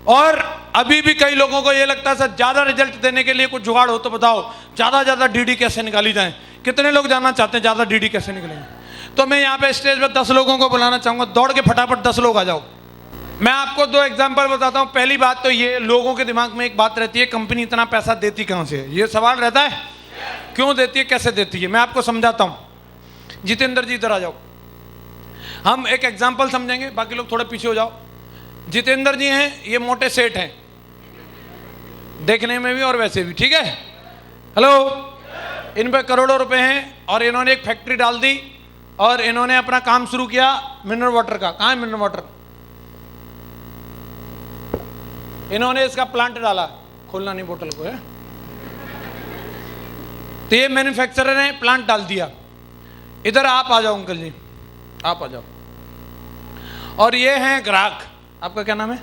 और अभी भी कई लोगों को ये लगता है सर ज़्यादा रिजल्ट देने के लिए कुछ जुगाड़ हो तो बताओ, ज़्यादा डीडी कैसे निकाली जाए। कितने लोग जानना चाहते हैं ज़्यादा डीडी कैसे निकलेंगे? तो मैं यहाँ पे स्टेज पर 10 लोगों को बुलाना चाहूँगा, दौड़ के फटाफट 10 लोग आ जाओ। मैं आपको 2 एग्जाम्पल बताता हूँ। पहली बात तो ये, लोगों के दिमाग में एक बात रहती है, कंपनी इतना पैसा देती कहाँ से है, ये सवाल रहता है। क्यों देती है, कैसे देती है, मैं आपको समझाता हूँ। जितेंद्र जी इधर आ जाओ, हम एक एग्जाम्पल समझेंगे, बाकी लोग थोड़े पीछे हो जाओ। जितेंद्र जी हैं, ये मोटे सेठ हैं, देखने में भी और वैसे भी, ठीक है। हेलो, इन पे करोड़ों रुपए हैं और इन्होंने एक फैक्ट्री डाल दी और इन्होंने अपना काम शुरू किया मिनरल वाटर का। कहाँ है मिनरल वाटर? इन्होंने इसका प्लांट डाला, खोलना नहीं बोतल को है। तो ये मैन्युफैक्चरर ने प्लांट डाल दिया। इधर आप आ जाओ अंकल जी, आप आ जाओ। और ये हैं ग्राहक, आपका क्या नाम है?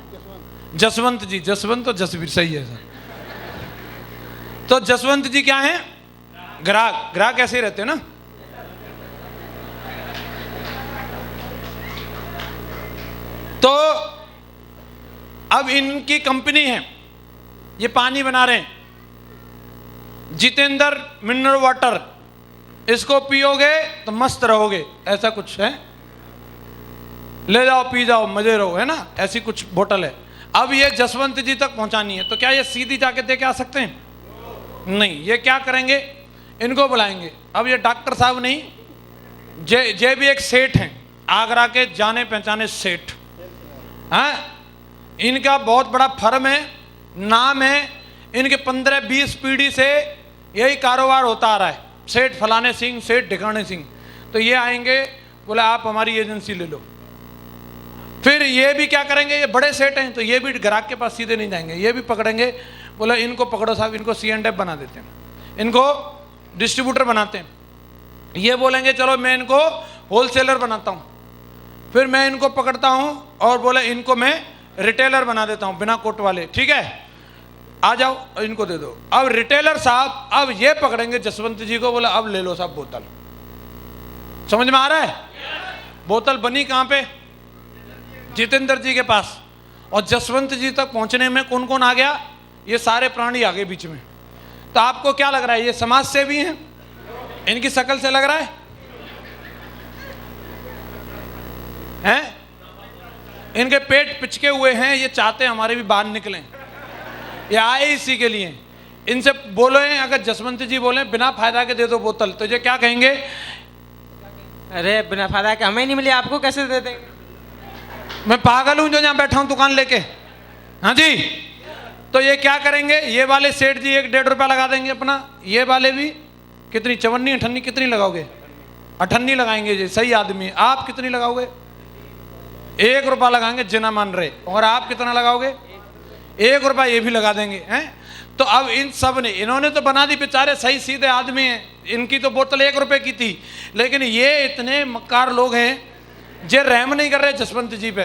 जसवंत जी। जसवंत तो जसवीर, सही है सर। तो जसवंत जी क्या हैं? ग्राहक। ग्राहक ऐसे ही रहते हैं ना। तो अब इनकी कंपनी है, ये पानी बना रहे हैं, जितेंद्र मिनरल वाटर, इसको पियोगे तो मस्त रहोगे, ऐसा कुछ है, ले जाओ पी जाओ मजे रहो, है ना, ऐसी कुछ बोतल है। अब ये जसवंत जी तक पहुंचानी है, तो क्या ये सीधी जाके दे के आ सकते हैं? नहीं, ये क्या करेंगे, इनको बुलाएंगे। अब ये डॉक्टर साहब नहीं, जे भी एक सेठ हैं, आगरा के जाने पहचाने सेठ, हाँ, इनका बहुत बड़ा फर्म है, नाम है, इनके 15-20 पीढ़ी से यही कारोबार होता आ रहा है, सेठ फलाने सिंह, सेठ ढिकाने सिंह। तो ये आएंगे, बोले आप हमारी एजेंसी ले लो। फिर ये भी क्या करेंगे, ये बड़े सेठ हैं, तो ये भी ग्राहक के पास सीधे नहीं जाएंगे, ये भी पकड़ेंगे, बोले इनको पकड़ो साहब, इनको C&F बना देते हैं, इनको डिस्ट्रीब्यूटर बनाते हैं। ये बोलेंगे चलो मैं इनको होलसेलर बनाता हूँ। फिर मैं इनको पकड़ता हूँ और बोले इनको मैं रिटेलर बना देता हूँ, बिना कोट वाले, ठीक है, आ जाओ इनको दे दो। अब रिटेलर साहब, अब ये पकड़ेंगे जसवंत जी को, बोला अब ले लो साहब बोतल। समझ में आ रहा है? बोतल बनी कहाँ पे? जितेंद्र जी के पास। और जसवंत जी तक पहुंचने में कौन कौन आ गया? ये सारे प्राणी आ गए बीच में। तो आपको क्या लग रहा है, ये समाज सेवी हैं? इनकी शक्ल से लग रहा है हैं? इनके पेट पिचके हुए हैं, ये चाहते हैं हमारे भी बाहर निकलें, ये आए इसी के लिए। इनसे बोलो, अगर जसवंत जी बोले बिना फायदा के दे दो बोतल, तो ये क्या कहेंगे? अरे बिना फायदा के हमें नहीं मिली, आपको कैसे दे देंगे? मैं पागल हूं जो यहां बैठा हूं दुकान लेके? हाँ जी। तो ये क्या करेंगे, ये वाले सेठ जी 1-1.5 रुपया लगा देंगे अपना, ये वाले भी कितनी, 54-58 कितनी लगाओगे? 58 लगाएंगे जी, सही आदमी। आप कितनी लगाओगे? 1 रुपया लगाएंगे, जिना मान रहे। और आप कितना लगाओगे? 1 रुपया, ये भी लगा देंगे हैं। तो अब इन सब ने, इन्होंने तो बना दी, बेचारे सही सीधे आदमी हैं, इनकी तो बोतल 1 रुपए की थी, लेकिन ये इतने मक्कार लोग हैं, जे रहम नहीं कर रहे जसवंत जी पे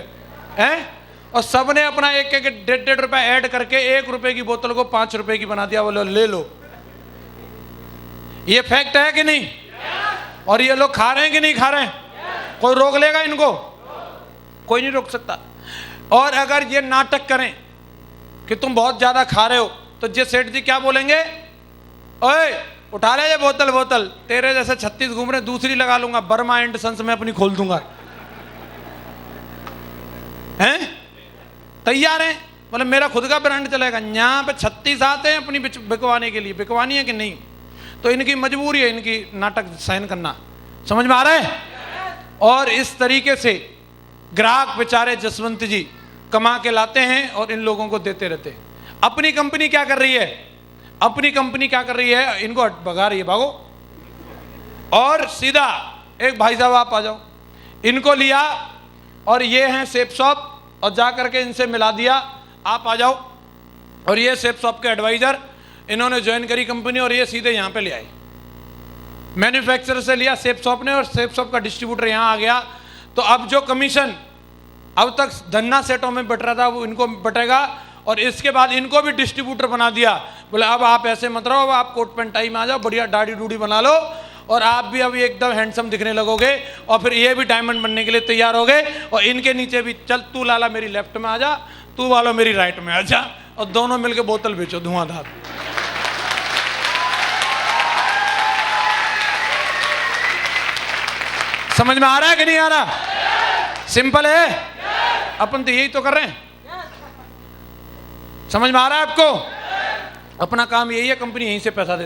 हैं। और सब ने अपना 1-1 रुपया ऐड करके 1 रुपए की बोतल को 5 रुपए की बना दिया, बोलो ले लो। ये फैक्ट है कि नहीं? और ये लोग खा रहे हैं कि नहीं खा रहे हैं? कोई रोक लेगा इनको? कोई नहीं रोक सकता। और अगर ये नाटक करें कि तुम बहुत ज्यादा खा रहे हो, तो जे सेठ जी क्या बोलेंगे, ओए उठा ले ये बोतल, बोतल तेरे जैसे 36 घूम रहे, दूसरी लगा लूंगा, बर्मा एंड सन्स में अपनी खोल दूंगा। हैं? तैयार हैं, मतलब मेरा खुद का ब्रांड चलेगा। यहाँ पे 36 आते हैं अपनी बिकवाने के लिए, बिकवानी है कि नहीं? तो इनकी मजबूरी है, इनकी नाटक सहन करना। समझ में आ रहा है? और इस तरीके से ग्राहक बेचारे जसवंत जी कमा के लाते हैं और इन लोगों को देते रहते हैं। अपनी कंपनी क्या कर रही है? अपनी कंपनी क्या कर रही है? इनको भगा रही है, भागो। और सीधा एक भाई साहब आप आ जाओ, इनको लिया और ये हैं सेफ शॉप, और जा करके इनसे मिला दिया, आप आ जाओ। और ये सेफ शॉप के एडवाइजर, इन्होंने ज्वाइन करी कंपनी और ये सीधे यहाँ पे ले आए। मैन्युफैक्चरर से लिया सेफ शॉप ने, और सेफ शॉप का डिस्ट्रीब्यूटर यहाँ आ गया। तो अब जो कमीशन अब तक धन्ना सेटों में बट रहा था, वो इनको बटेगा। और इसके बाद इनको भी डिस्ट्रीब्यूटर बना दिया, बोले अब आप ऐसे मत रहो, अब आप कोट पैंट टाई में आ जाओ, बढ़िया दाढ़ी डूढ़ी बना लो, और आप भी अभी एकदम हैंडसम दिखने लगोगे। और फिर ये भी डायमंड बनने के लिए तैयार हो गए। और इनके नीचे भी, चल तू लाला मेरी लेफ्ट में आ जा, तू वालों मेरी राइट में आ जा और दोनों मिलके बोतल बेचो धुआंधार। समझ में आ रहा है कि नहीं आ रहा? सिंपल है, अपन तो यही तो कर रहे हैं। समझ में आ रहा है आपको? अपना काम यही है, कंपनी यहीं से पैसा देती है।